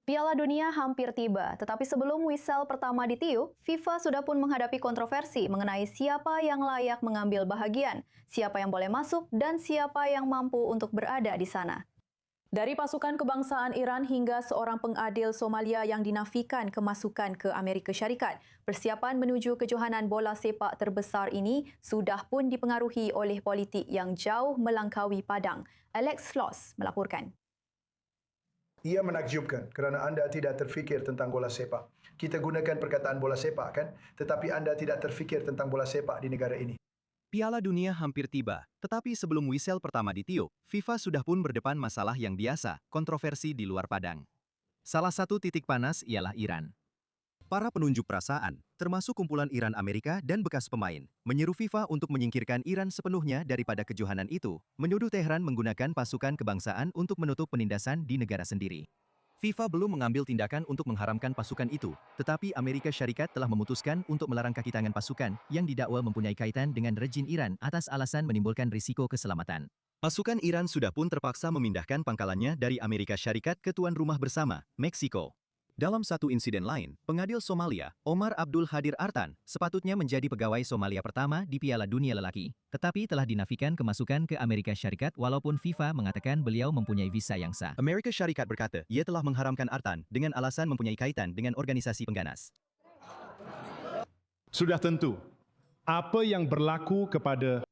Piala Dunia hampir tiba, tetapi sebelum whistle pertama ditiup, FIFA sudah pun menghadapi kontroversi mengenai siapa yang layak mengambil bahagian, siapa yang boleh masuk, dan siapa yang mampu untuk berada di sana. Dari pasukan kebangsaan Iran hingga seorang pengadil Somalia yang dinafikan kemasukan ke Amerika Syarikat, persiapan menuju kejohanan bola sepak terbesar ini sudah pun dipengaruhi oleh politik yang jauh melangkaui padang. Alex Floss melaporkan. Ia menakjubkan kerana anda tidak terfikir tentang bola sepak. Kita gunakan perkataan bola sepak kan? Tetapi anda tidak terfikir tentang bola sepak di negara ini. Piala Dunia hampir tiba, tetapi sebelum whistle pertama ditiup, FIFA sudah pun berdepan masalah yang biasa, kontroversi di luar padang. Salah satu titik panas ialah Iran. Para penunjuk perasaan, termasuk kumpulan Iran Amerika dan bekas pemain, menyeru FIFA untuk menyingkirkan Iran sepenuhnya daripada kejohanan itu, menuduh Teheran menggunakan pasukan kebangsaan untuk menutup penindasan di negara sendiri. FIFA belum mengambil tindakan untuk mengharamkan pasukan itu, tetapi Amerika Syarikat telah memutuskan untuk melarang kaki tangan pasukan yang didakwa mempunyai kaitan dengan rejim Iran atas alasan menimbulkan risiko keselamatan. Pasukan Iran sudah pun terpaksa memindahkan pangkalannya dari Amerika Syarikat ke tuan rumah bersama, Meksiko. Dalam satu insiden lain, pengadil Somalia, Omar Abdul Hadir Artan, sepatutnya menjadi pegawai Somalia pertama di Piala Dunia lelaki, tetapi telah dinafikan kemasukan ke Amerika Syarikat walaupun FIFA mengatakan beliau mempunyai visa yang sah. Amerika Syarikat berkata, ia telah mengharamkan Artan dengan alasan mempunyai kaitan dengan organisasi pengganas. Sudah tentu, apa yang berlaku kepada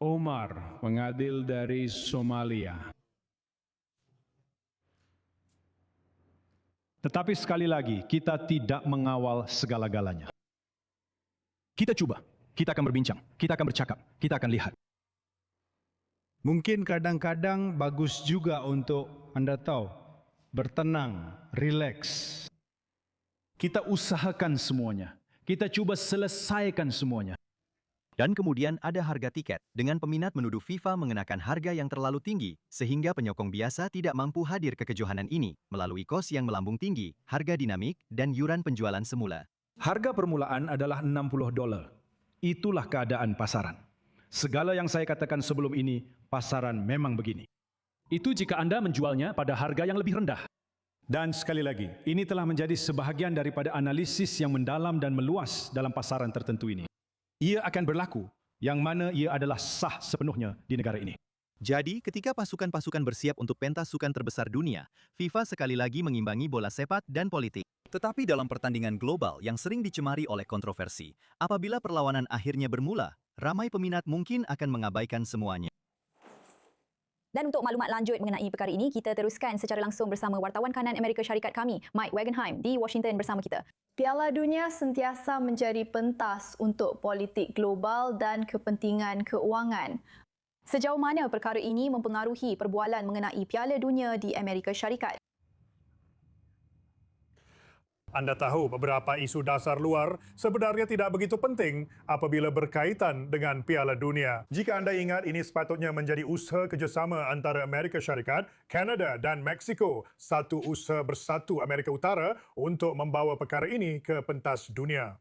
Omar, pengadil dari Somalia. Tetapi sekali lagi, kita tidak mengawal segala-galanya. Kita coba, kita akan berbincang, kita akan bercakap, kita akan lihat. Mungkin kadang-kadang bagus juga untuk Anda tahu, bertenang, rileks. Kita usahakan semuanya, kita coba selesaikan semuanya. Dan kemudian ada harga tiket, dengan peminat menuduh FIFA mengenakan harga yang terlalu tinggi, sehingga penyokong biasa tidak mampu hadir ke kejohanan ini, melalui kos yang melambung tinggi, harga dinamik, dan yuran penjualan semula. Harga permulaan adalah $60. Itulah keadaan pasaran. Segala yang saya katakan sebelum ini, pasaran memang begini. Itu jika Anda menjualnya pada harga yang lebih rendah. Dan sekali lagi, ini telah menjadi sebahagian daripada analisis yang mendalam dan meluas dalam pasaran tertentu ini. Ia akan berlaku, yang mana ia adalah sah sepenuhnya di negara ini. Jadi, ketika pasukan-pasukan bersiap untuk pentas sukan terbesar dunia, FIFA sekali lagi mengimbangi bola sepak dan politik. Tetapi dalam pertandingan global yang sering dicemari oleh kontroversi, apabila perlawanan akhirnya bermula, ramai peminat mungkin akan mengabaikan semuanya. Dan untuk maklumat lanjut mengenai perkara ini, kita teruskan secara langsung bersama wartawan kanan Amerika Syarikat kami, Mike Wagenheim, di Washington bersama kita. Piala Dunia sentiasa menjadi pentas untuk politik global dan kepentingan keuangan. Sejauh mana perkara ini mempengaruhi perbualan mengenai Piala Dunia di Amerika Syarikat? Anda tahu beberapa isu dasar luar sebenarnya tidak begitu penting apabila berkaitan dengan Piala Dunia. Jika anda ingat, ini sepatutnya menjadi usaha kerjasama antara Amerika Syarikat, Kanada dan Meksiko, satu usaha bersatu Amerika Utara untuk membawa perkara ini ke pentas dunia.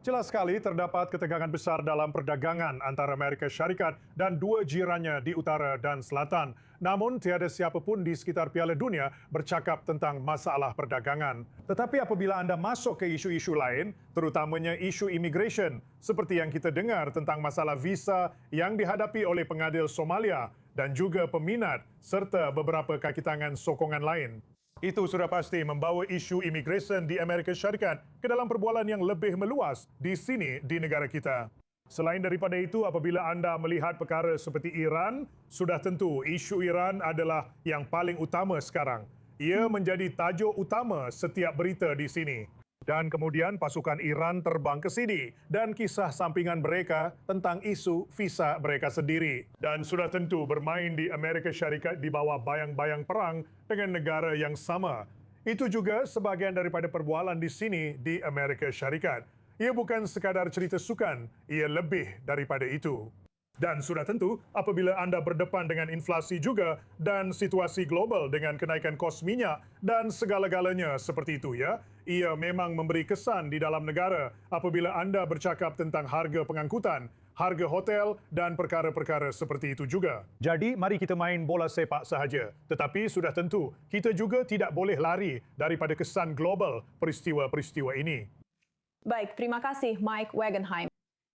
Jelas sekali terdapat ketegangan besar dalam perdagangan antara Amerika Syarikat dan dua jirannya di utara dan selatan. Namun tiada siapa pun di sekitar Piala Dunia bercakap tentang masalah perdagangan. Tetapi apabila anda masuk ke isu-isu lain, terutamanya isu immigration, seperti yang kita dengar tentang masalah visa yang dihadapi oleh pengadil Somalia dan juga peminat serta beberapa kaki tangan sokongan lain. Itu sudah pasti membawa isu immigration di Amerika Syarikat ke dalam perbualan yang lebih meluas di sini di negara kita. Selain daripada itu, apabila anda melihat perkara seperti Iran, sudah tentu isu Iran adalah yang paling utama sekarang. Ia menjadi tajuk utama setiap berita di sini. Dan kemudian pasukan Iran terbang ke sini dan kisah sampingan mereka tentang isu visa mereka sendiri. Dan sudah tentu bermain di Amerika Syarikat di bawah bayang-bayang perang dengan negara yang sama. Itu juga sebahagian daripada perbualan di sini di Amerika Syarikat. Ia bukan sekadar cerita sukan, ia lebih daripada itu. Dan sudah tentu, apabila anda berdepan dengan inflasi juga dan situasi global dengan kenaikan kos minyak dan segala-galanya seperti itu ya, ia memang memberi kesan di dalam negara apabila anda bercakap tentang harga pengangkutan, harga hotel dan perkara-perkara seperti itu juga. Jadi, mari kita main bola sepak sahaja. Tetapi sudah tentu, kita juga tidak boleh lari daripada kesan global peristiwa-peristiwa ini. Baik, terima kasih Mike Wagenheim.